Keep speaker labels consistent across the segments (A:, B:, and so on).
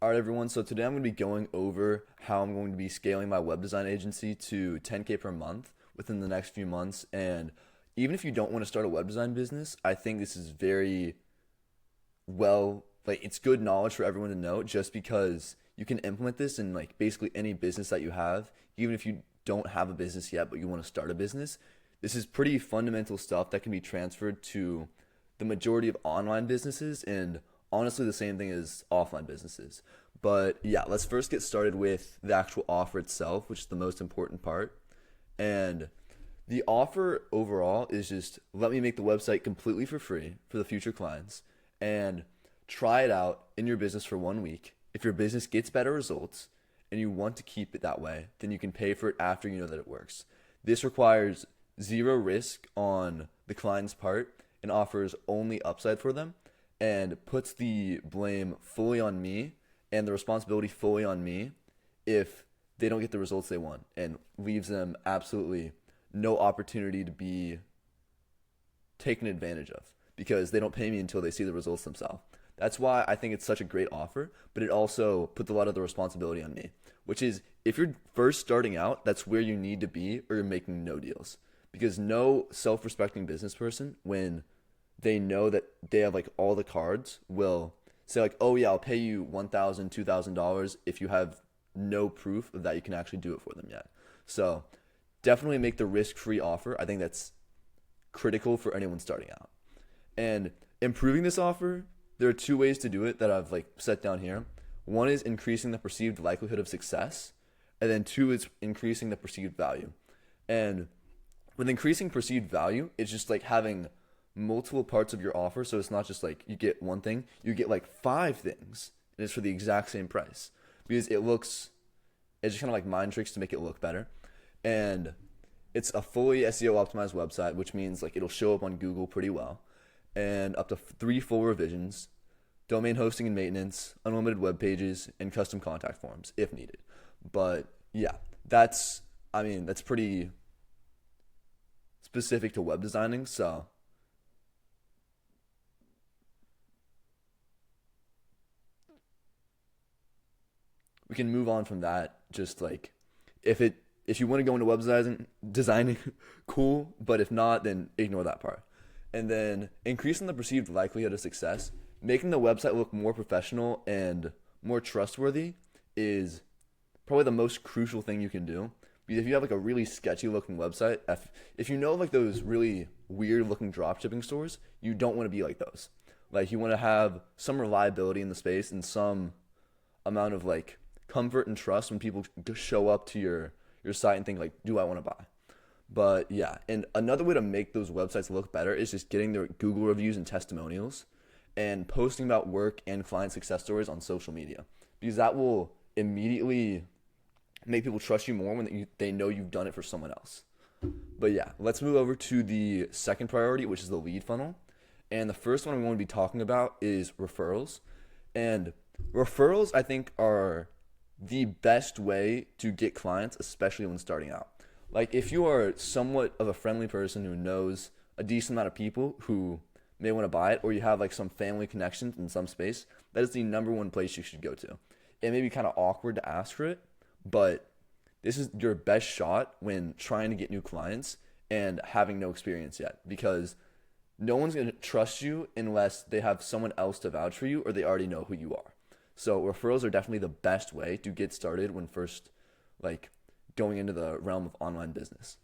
A: All right, everyone. So today I'm going to be going over how I'm going to be scaling my web design agency to 10K per month within the next few months. And even if you don't want to start a web design business, I think this is very it's good knowledge for everyone to know just because you can implement this in like basically any business that you have, even if you don't have a business yet, but you want to start a business. This is pretty fundamental stuff that can be transferred to the majority of online businesses and honestly the same thing as offline businesses. But yeah, let's first get started with the actual offer itself, which is the most important part. And the offer overall is just let me make the website completely for free for the future clients and try it out in your business for 1 week. If your business gets better results and you want to keep it that way, then you can pay for it after you know that it works. This requires zero risk on the client's part and offers only upside for them and puts the blame fully on me and the responsibility fully on me if they don't get the results they want and leaves them absolutely no opportunity to be taken advantage of because they don't pay me until they see the results themselves. That's why I think it's such a great offer, but it also puts a lot of the responsibility on me, which is if you're first starting out, that's where you need to be or you're making no deals. Because no self respecting business person, when they know that they have like all the cards, will say, like, oh, yeah, I'll pay you $1,000, $2,000 if you have no proof of that you can actually do it for them yet. So definitely make the risk free offer. I think that's critical for anyone starting out. And improving this offer, there are two ways to do it that I've like set down here. One is increasing the perceived likelihood of success, and then two is increasing the perceived value. And with increasing perceived value, it's just like having multiple parts of your offer. So it's not just like you get one thing, you get like five things, and it's for the exact same price because it's just kind of like mind tricks to make it look better. And it's a fully SEO optimized website, which means like it'll show up on Google pretty well, and up to three full revisions, domain hosting and maintenance, unlimited web pages, and custom contact forms if needed. But yeah, that's pretty specific to web designing. So we can move on from that. Just like if you want to go into designing, cool. But if not, then ignore that part. And then increasing the perceived likelihood of success, making the website look more professional and more trustworthy is probably the most crucial thing you can do. Because if you have like a really sketchy looking website, if you know like those really weird looking drop shipping stores, you don't want to be like those. Like you want to have some reliability in the space and some amount of like comfort and trust when people show up to your site and think like, do I want to buy? But yeah, and another way to make those websites look better is just getting their Google reviews and testimonials and posting about work and client success stories on social media because that will immediately make people trust you more when they know you've done it for someone else. But yeah, let's move over to the second priority, which is the lead funnel. And the first one I'm going to be talking about is referrals. And referrals, I think, are the best way to get clients, especially when starting out. Like if you are somewhat of a friendly person who knows a decent amount of people who may want to buy it, or you have like some family connections in some space, that is the number one place you should go to. It may be kind of awkward to ask for it, but this is your best shot when trying to get new clients and having no experience yet because no one's going to trust you unless they have someone else to vouch for you or they already know who you are. So referrals are definitely the best way to get started when first like going into the realm of online business.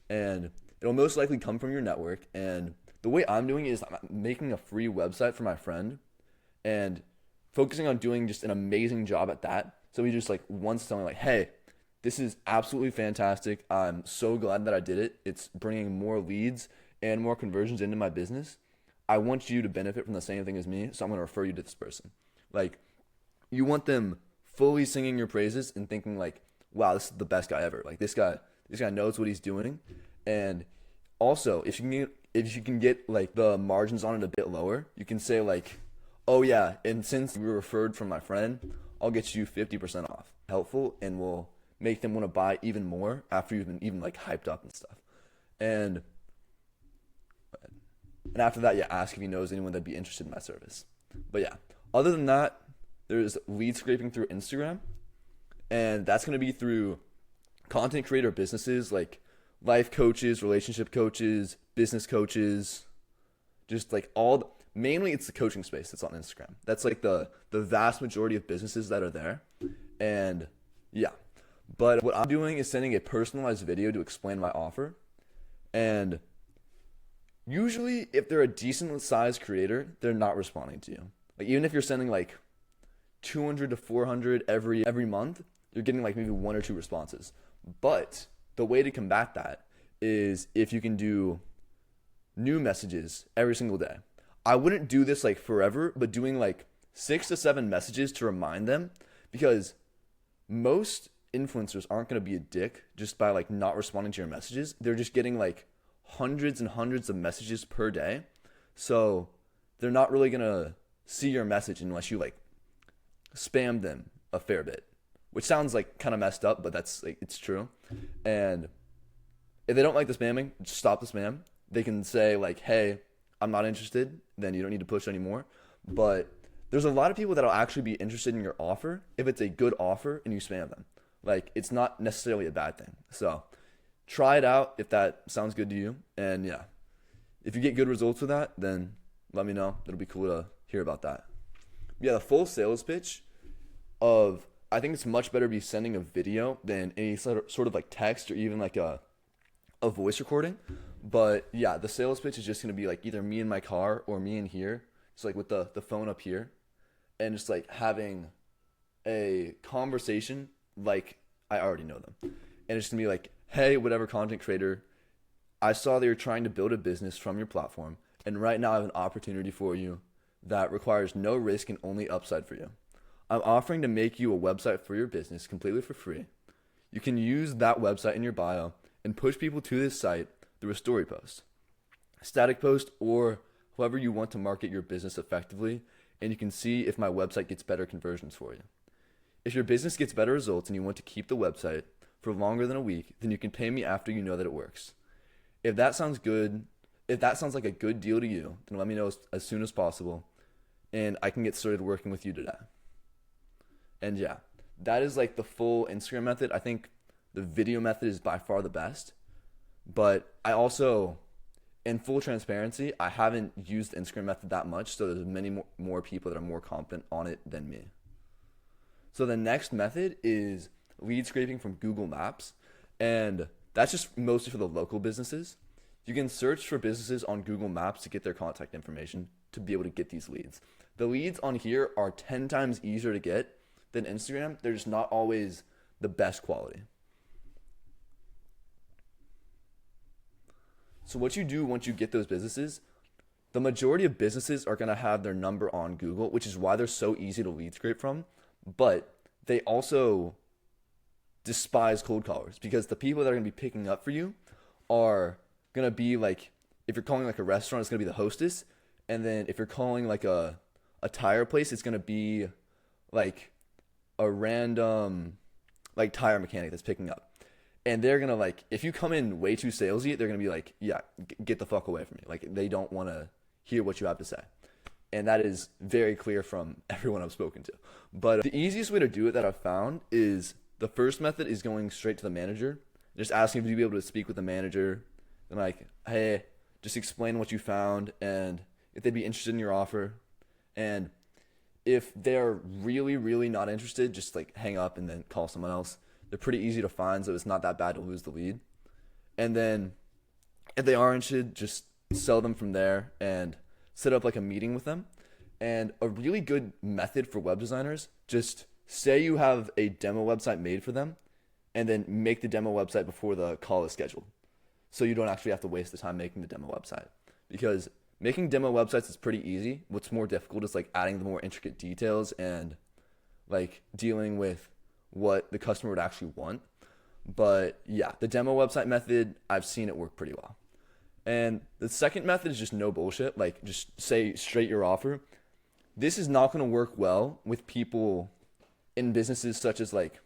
A: And it'll most likely come from your network. And the way I'm doing it is I'm making a free website for my friend and focusing on doing just an amazing job at that. So he just like wants telling like, hey, this is absolutely fantastic. I'm so glad that I did it. It's bringing more leads and more conversions into my business. I want you to benefit from the same thing as me, so I'm going to refer you to this person. Like, you want them fully singing your praises and thinking like, wow, this is the best guy ever. Like this guy knows what he's doing. And also, if you can get like the margins on it a bit lower, you can say like, oh yeah, and since you were referred from my friend, I'll get you 50% off. Helpful and will make them want to buy even more after you've been even like hyped up and stuff. And and after that, yeah, ask if he knows anyone that'd be interested in my service. But yeah, other than that, there's lead scraping through Instagram, and that's going to be through content creator businesses like life coaches, relationship coaches, business coaches, just like mainly it's the coaching space that's on Instagram. That's like the vast majority of businesses that are there. And yeah. But what I'm doing is sending a personalized video to explain my offer. And usually if they're a decent sized creator, they're not responding to you. Like even if you're sending like 200 to 400 every month, you're getting like maybe 1 or 2 responses. But the way to combat that is if you can do new messages every single day. I wouldn't do this like forever, but doing like 6 to 7 messages to remind them, because most influencers aren't going to be a dick just by like not responding to your messages. They're just getting like hundreds and hundreds of messages per day. So they're not really going to see your message unless you like spam them a fair bit, which sounds like kind of messed up, but that's like, it's true. And if they don't like the spamming, just stop the spam. They can say like, hey, I'm not interested. Then you don't need to push anymore. But there's a lot of people that'll actually be interested in your offer if it's a good offer and you spam them. Like, it's not necessarily a bad thing. So try it out if that sounds good to you. And yeah, if you get good results with that, then let me know. It'll be cool to hear about that. Yeah, the full sales pitch I think it's much better to be sending a video than any sort of like text or even like a voice recording. But yeah, the sales pitch is just going to be like either me in my car or me in here. So like with the phone up here and just like having a conversation like I already know them. And it's going to be like, hey, whatever content creator, I saw that you're trying to build a business from your platform. And right now I have an opportunity for you that requires no risk and only upside for you. I'm offering to make you a website for your business completely for free. You can use that website in your bio and push people to this site through a story post, static post, or however you want to market your business effectively, and you can see if my website gets better conversions for you. If your business gets better results and you want to keep the website for longer than a week, then you can pay me after you know that it works. If that sounds like a good deal to you, then let me know as soon as possible, and I can get started working with you today. And yeah, that is like the full Instagram method. I think the video method is by far the best. But I also, in full transparency, I haven't used the Instagram method that much, so there's many more people that are more competent on it than me. So the next method is lead scraping from Google Maps, and that's just mostly for the local businesses. You can search for businesses on Google Maps to get their contact information to be able to get these leads. The leads on here are 10 times easier to get than Instagram. They're just not always the best quality. So what you do once you get those businesses, the majority of businesses are going to have their number on Google, which is why they're so easy to lead scrape from. But they also despise cold callers, because the people that are going to be picking up for you are going to be like, if you're calling like a restaurant, it's going to be the hostess. And then if you're calling like a tire place, it's going to be like a random like tire mechanic that's picking up. And they're going to like, if you come in way too salesy, they're going to be like, yeah, get the fuck away from me. Like they don't want to hear what you have to say. And that is very clear from everyone I've spoken to. But the easiest way to do it that I've found is the first method is going straight to the manager, just asking if you'd be able to speak with the manager and like, hey, just explain what you found and if they'd be interested in your offer. And if they're really, really not interested, just like hang up and then call someone else. They're pretty easy to find, so it's not that bad to lose the lead. And then if they are interested, just sell them from there and set up like a meeting with them. And a really good method for web designers, just say you have a demo website made for them and then make the demo website before the call is scheduled. So you don't actually have to waste the time making the demo website. Because making demo websites is pretty easy. What's more difficult is like adding the more intricate details and like dealing with what the customer would actually want. But yeah, the demo website method, I've seen it work pretty well. And the second method is just no bullshit. Like just say straight your offer. This is not going to work well with people in businesses such as like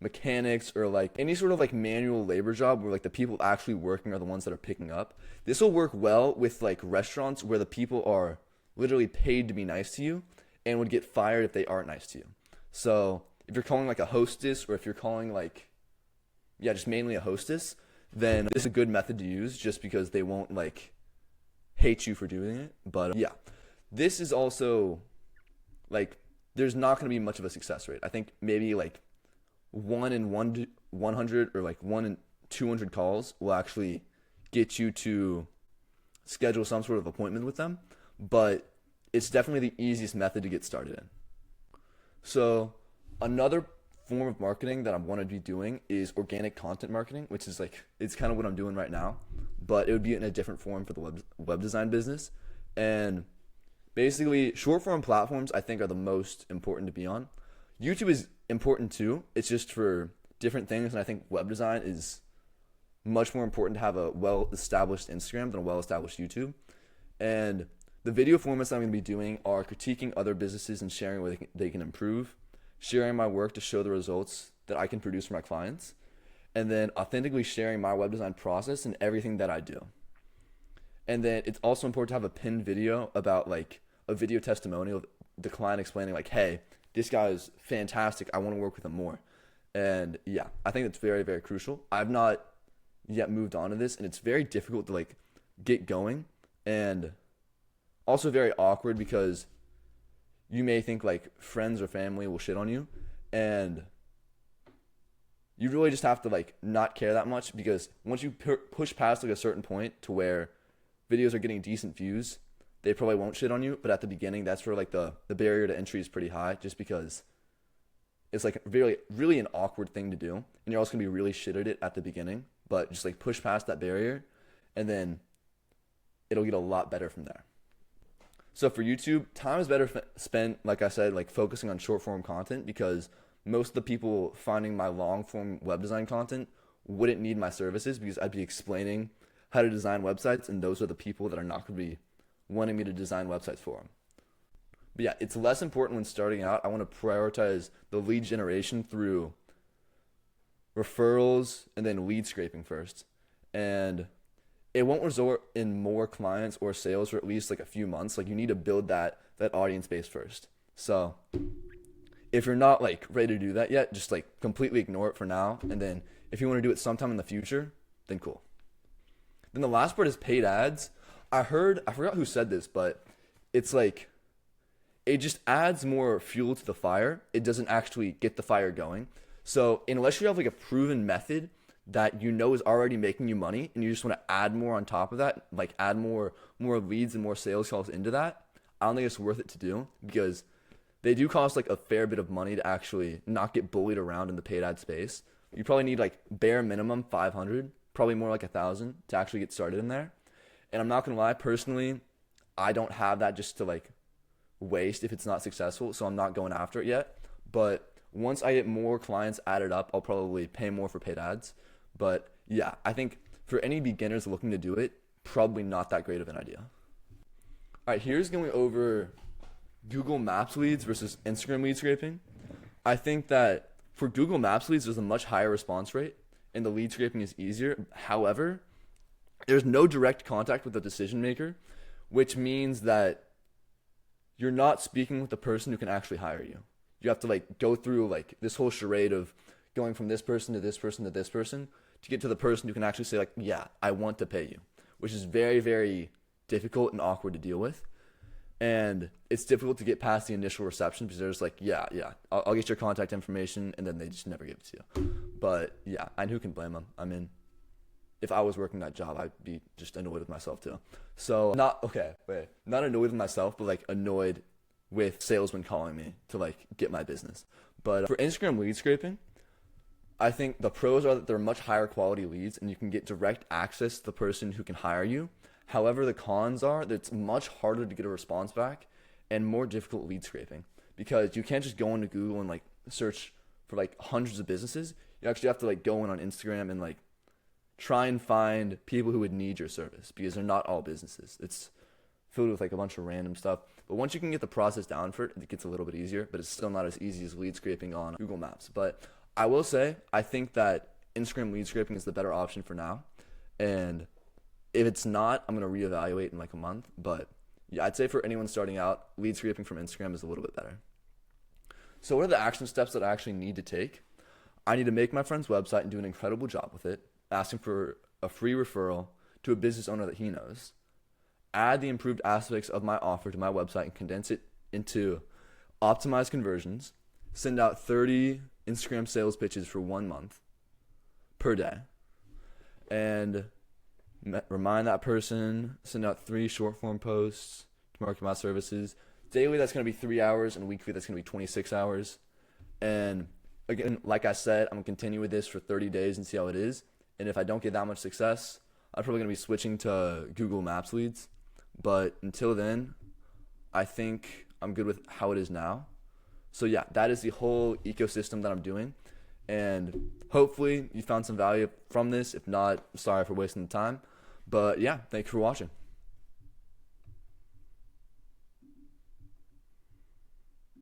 A: mechanics or like any sort of like manual labor job where like the people actually working are the ones that are picking up. This will work well with like restaurants where the people are literally paid to be nice to you and would get fired if they aren't nice to you. So if you're calling like a hostess, or if you're calling like, yeah, just mainly a hostess, then this is a good method to use just because they won't like hate you for doing it. But yeah, this is also like, there's not going to be much of a success rate. I think maybe like 1 in 100 or like 1 in 200 calls will actually get you to schedule some sort of appointment with them, but it's definitely the easiest method to get started in. So another form of marketing that I want to be doing is organic content marketing, which is like, it's kind of what I'm doing right now, but it would be in a different form for the web design business. And basically, short form platforms I think are the most important to be on. YouTube is important too. It's just for different things, and I think web design is much more important to have a well-established Instagram than a well-established YouTube. And the video formats that I'm going to be doing are critiquing other businesses and sharing where they can improve, sharing my work to show the results that I can produce for my clients, and then authentically sharing my web design process and everything that I do. And then it's also important to have a pinned video about like a video testimonial of the client explaining like, hey, this guy is fantastic, I want to work with him more. And yeah, I think that's very, very crucial. I've not yet moved on to this, and it's very difficult to like get going, and also very awkward because you may think like friends or family will shit on you, and you really just have to like not care that much, because once you push past like a certain point to where videos are getting decent views, they probably won't shit on you. But at the beginning, that's where like the barrier to entry is pretty high, just because it's like really an awkward thing to do, and you're also gonna be really shit at it at the beginning. But just like push past that barrier, and then it'll get a lot better from there. So for YouTube, time is better spent, like I said, like focusing on short form content, because most of the people finding my long form web design content wouldn't need my services, because I'd be explaining how to design websites, and those are the people that are not going to be wanting me to design websites for them. But yeah, it's less important when starting out. I want to prioritize the lead generation through referrals and then lead scraping first. And it won't result in more clients or sales for at least like a few months. Like, you need to build that audience base first. So if you're not like ready to do that yet, just like completely ignore it for now. And then if you want to do it sometime in the future, then cool. Then the last part is paid ads. I forgot who said this, but it's like, it just adds more fuel to the fire. It doesn't actually get the fire going. So unless you have like a proven method that you know is already making you money, and you just want to add more on top of that, like add more leads and more sales calls into that, I don't think it's worth it to do, because they do cost like a fair bit of money to actually not get bullied around in the paid ad space. You probably need like bare minimum 500, probably more like 1,000 to actually get started in there. And I'm not gonna lie, personally, I don't have that just to like waste if it's not successful, so I'm not going after it yet. But once I get more clients added up, I'll probably pay more for paid ads. But yeah, I think for any beginners looking to do it, probably not that great of an idea. All right, here's going over Google Maps leads versus Instagram lead scraping. I think that for Google Maps leads, there's a much higher response rate, and the lead scraping is easier. However, there's no direct contact with the decision maker, which means that you're not speaking with the person who can actually hire you. You have to like go through like this whole charade of going from this person to this person to this person to get to the person who can actually say like, yeah, I want to pay you, which is very, very difficult and awkward to deal with. And it's difficult to get past the initial reception, because they're just like, yeah, I'll get your contact information, and then they just never give it to you. But yeah, and who can blame them? I mean, if I was working that job, I'd be just annoyed with myself too. So not annoyed with myself, but like annoyed with salesmen calling me to like get my business. But for Instagram lead scraping, I think the pros are that they're much higher quality leads, and you can get direct access to the person who can hire you. However, the cons are that it's much harder to get a response back and more difficult lead scraping, because you can't just go into Google and like search for like hundreds of businesses. You actually have to like go in on Instagram and like try and find people who would need your service, because they're not all businesses. It's filled with like a bunch of random stuff. But once you can get the process down for it, it gets a little bit easier, but it's still not as easy as lead scraping on Google Maps. But I will say, I think that Instagram lead scraping is the better option for now. And if it's not, I'm going to reevaluate in like a month. But yeah, I'd say for anyone starting out, lead scraping from Instagram is a little bit better. So what are the action steps that I actually need to take? I need to make my friend's website and do an incredible job with it, asking for a free referral to a business owner that he knows. Add the improved aspects of my offer to my website and condense it into optimized conversions. Send out 30 Instagram sales pitches for 1 month per day. And remind that person, send out 3 short form posts to market my services. Daily, that's going to be 3 hours, and weekly, that's going to be 26 hours. And again, like I said, I'm going to continue with this for 30 days and see how it is. And if I don't get that much success, I'm probably going to be switching to Google Maps leads. But until then, I think I'm good with how it is now. So yeah, that is the whole ecosystem that I'm doing. And hopefully you found some value from this. If not, sorry for wasting the time. But yeah, thank you for watching.